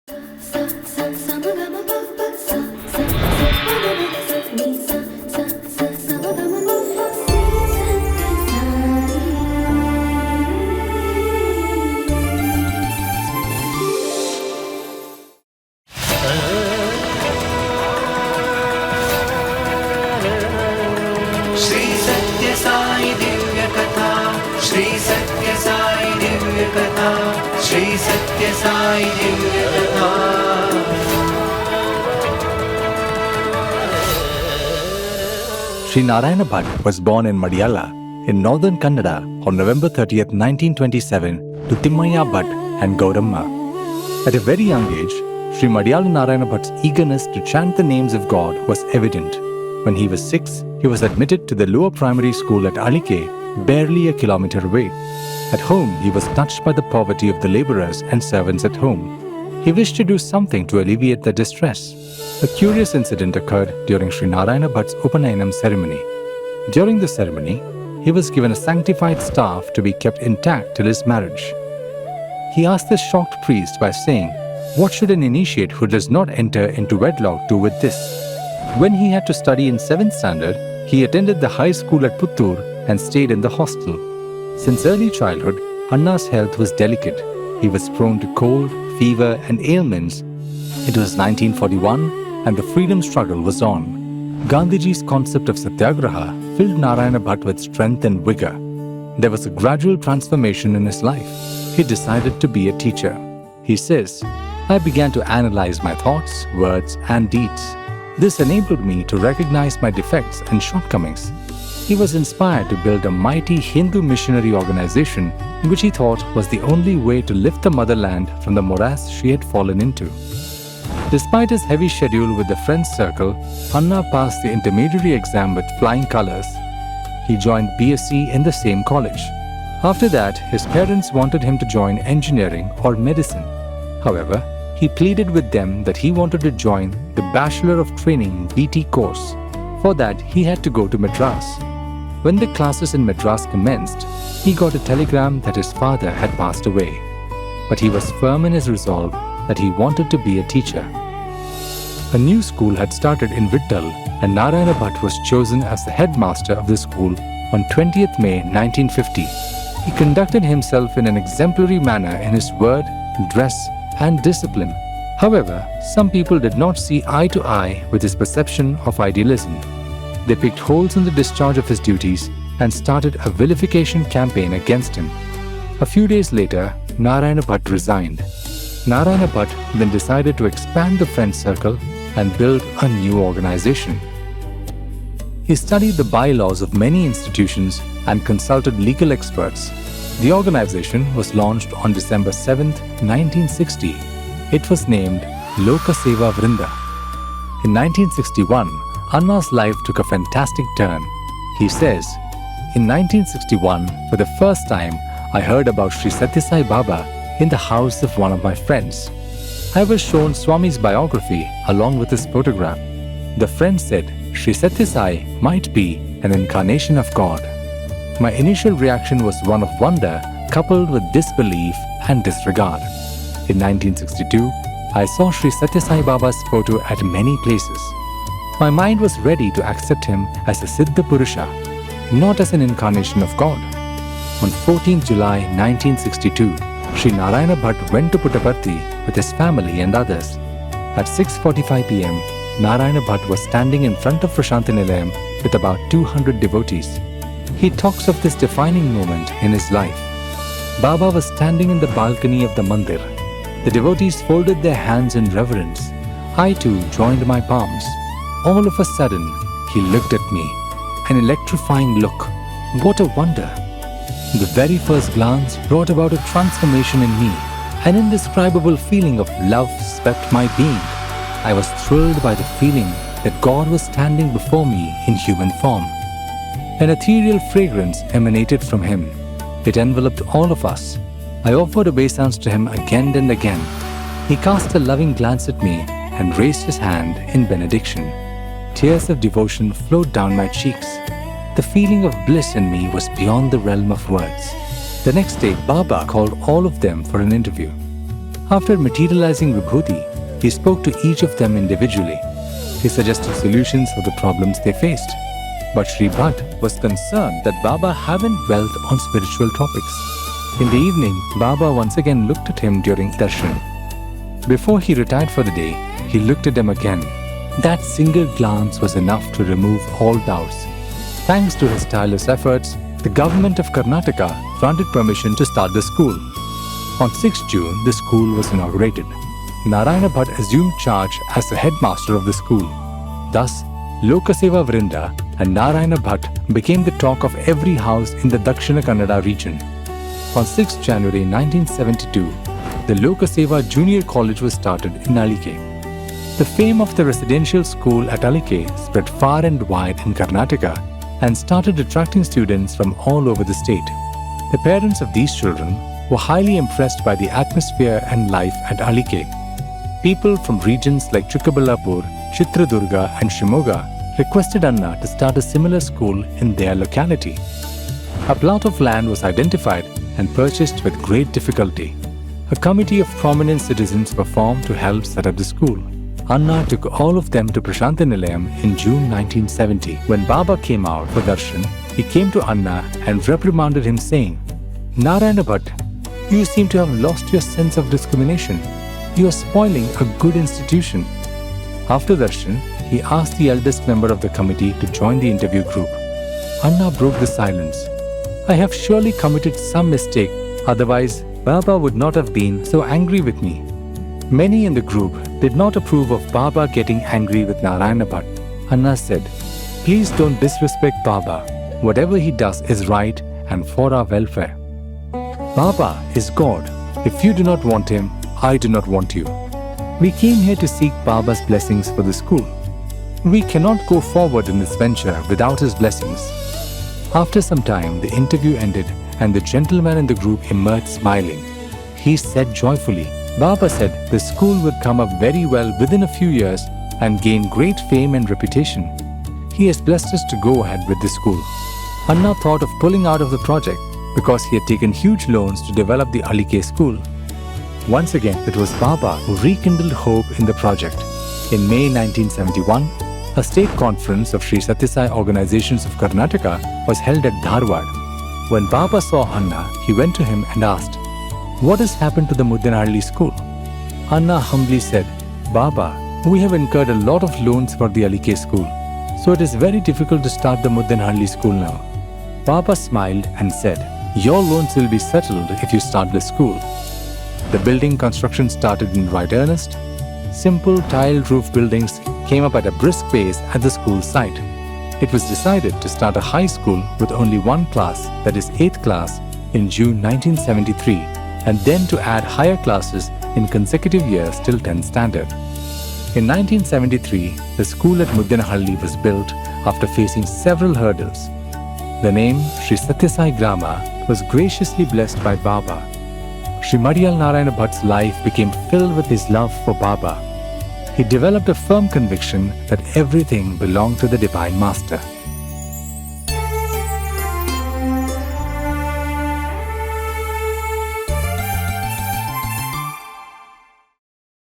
Sri Sathya Sai Divya Katha, Sri Sathya Sai Divya Katha, Sri Sathya Sai Divya Katha. Sri Narayana Bhat was born in Madiyala in northern Kannada on November 30th, 1927 to Timmayya Bhat and Gauramma. At a very young age, Sri Madiyala Narayana Bhat's eagerness to chant the names of God was evident. When he was 6, he was admitted to the lower primary school at Alike, barely a kilometer away. At home, he was touched by the poverty of the laborers and servants at home. He wished to do something to alleviate their distress. A curious incident occurred during Sri Narayana Bhat's Upanayanam ceremony. During the ceremony, he was given a sanctified staff to be kept intact till his marriage. He asked the shocked priest by saying, "What should an initiate who does not enter into wedlock do with this?" When he had to study in 7th standard, he attended the high school at Puttur and stayed in the hostel. Since early childhood, Anna's health was delicate. He was prone to cold, fever and ailments. It was 1941 and the freedom struggle was on. Gandhiji's concept of Satyagraha filled Narayana Bhat with strength and vigor. There was a gradual transformation in his life. He decided to be a teacher. He says, "I began to analyze my thoughts, words and deeds. This enabled me to recognize my defects and shortcomings." He was inspired to build a mighty Hindu missionary organization which he thought was the only way to lift the motherland from the morass she had fallen into. Despite his heavy schedule with the Friends Circle, Anna passed the intermediary exam with flying colors. He joined BSc in the same college. After that, his parents wanted him to join engineering or medicine. However, he pleaded with them that he wanted to join the Bachelor of Training BT course. For that, he had to go to Madras. When the classes in Madras commenced, he got a telegram that his father had passed away. But he was firm in his resolve that he wanted to be a teacher. A new school had started in Vittal and Narayana Bhat was chosen as the headmaster of the school on 20th May 1950. He conducted himself in an exemplary manner in his word, dress and discipline. However, some people did not see eye to eye with his perception of idealism. They picked holes in the discharge of his duties and started a vilification campaign against him. A few days later, Narayana Bhat resigned. Narayana Bhat then decided to expand the Friends Circle and build a new organization. He studied the bylaws of many institutions and consulted legal experts. The organization was launched on December 7, 1960. It was named Loka Seva Vrinda. In 1961, Anna's life took a fantastic turn. He says, "In 1961, for the first time, I heard about Sri Sathya Sai Baba in the house of one of my friends. I was shown Swami's biography along with his photograph. The friend said Sri Sathya Sai might be an incarnation of God. My initial reaction was one of wonder coupled with disbelief and disregard. In 1962, I saw Sri Sathya Sai Baba's photo at many places. My mind was ready to accept him as a Siddha Purusha, not as an incarnation of God. On 14th July 1962, Sri Narayana Bhat went to Puttaparthi with his family and others. At 6:45 p.m., Narayana Bhat was standing in front of Prashanthi Nilayam with about 200 devotees. He talks of this defining moment in his life. Baba was standing in the balcony of the mandir. The devotees folded their hands in reverence. I too joined my palms. All of a sudden, he looked at me. An electrifying look. What a wonder! The very first glance brought about a transformation in me. An indescribable feeling of love swept my being. I was thrilled by the feeling that God was standing before me in human form. An ethereal fragrance emanated from him. It enveloped all of us. I offered obeisance to him again and again. He cast a loving glance at me and raised his hand in benediction. Tears of devotion flowed down my cheeks. The feeling of bliss in me was beyond the realm of words. The next day, Baba called all of them for an interview. After materializing Vibhuti, he spoke to each of them individually. He suggested solutions for the problems they faced. But Sri Bhat was concerned that Baba hadn't dwelt on spiritual topics. In the evening, Baba once again looked at him during darshan. Before he retired for the day, he looked at him again. That single glance was enough to remove all doubts. Thanks to his tireless efforts, the government of Karnataka granted permission to start the school. On 6 June, the school was inaugurated. Narayana Bhat assumed charge as the headmaster of the school. Thus, Lokaseva Vrinda and Narayana Bhat became the talk of every house in the Dakshina Kannada region. On 6 January 1972, the Lokaseva Junior College was started in Alike. The fame of the residential school at Alike spread far and wide in Karnataka and started attracting students from all over the state. The parents of these children were highly impressed by the atmosphere and life at Alike. People from regions like Chikkaballapur, Chitradurga and Shimoga requested Anna to start a similar school in their locality. A plot of land was identified and purchased with great difficulty. A committee of prominent citizens were formed to help set up the school. Anna took all of them to Prashantanilayam in June 1970. When Baba came out for darshan, he came to Anna and reprimanded him saying, "Narayana Bhat, you seem to have lost your sense of discrimination. You are spoiling a good institution." After darshan, he asked the eldest member of the committee to join the interview group. Anna broke the silence. "I have surely committed some mistake, otherwise Baba would not have been so angry with me." Many in the group did not approve of Baba getting angry with Narayana Bhat. Anna said, "Please don't disrespect Baba. Whatever he does is right and for our welfare. Baba is God. If you do not want him, I do not want you. We came here to seek Baba's blessings for the school. We cannot go forward in this venture without his blessings." After some time, the interview ended and the gentleman in the group emerged smiling. He said joyfully, "Baba said the school would come up very well within a few years and gain great fame and reputation. He has blessed us to go ahead with the school." Anna thought of pulling out of the project because he had taken huge loans to develop the Alike school. Once again, it was Baba who rekindled hope in the project. In May 1971, a state conference of Sri Sathya Sai Organizations of Karnataka was held at Dharwad. When Baba saw Anna, he went to him and asked, "What has happened to the Muddenahalli school?" Anna humbly said, "Baba, we have incurred a lot of loans for the Alike school, so it is very difficult to start the Muddenahalli school now." Baba smiled and said, "Your loans will be settled if you start the school." The building construction started in right earnest. Simple tiled roof buildings came up at a brisk pace at the school site. It was decided to start a high school with only one class, that is 8th class, in June 1973, and then to add higher classes in consecutive years till 10th standard. In 1973, the school at Muddenahalli was built after facing several hurdles. The name Sri Sathya Sai Grama was graciously blessed by Baba. Sri Madiyala Narayana Bhat's life became filled with his love for Baba. He developed a firm conviction that everything belonged to the Divine Master.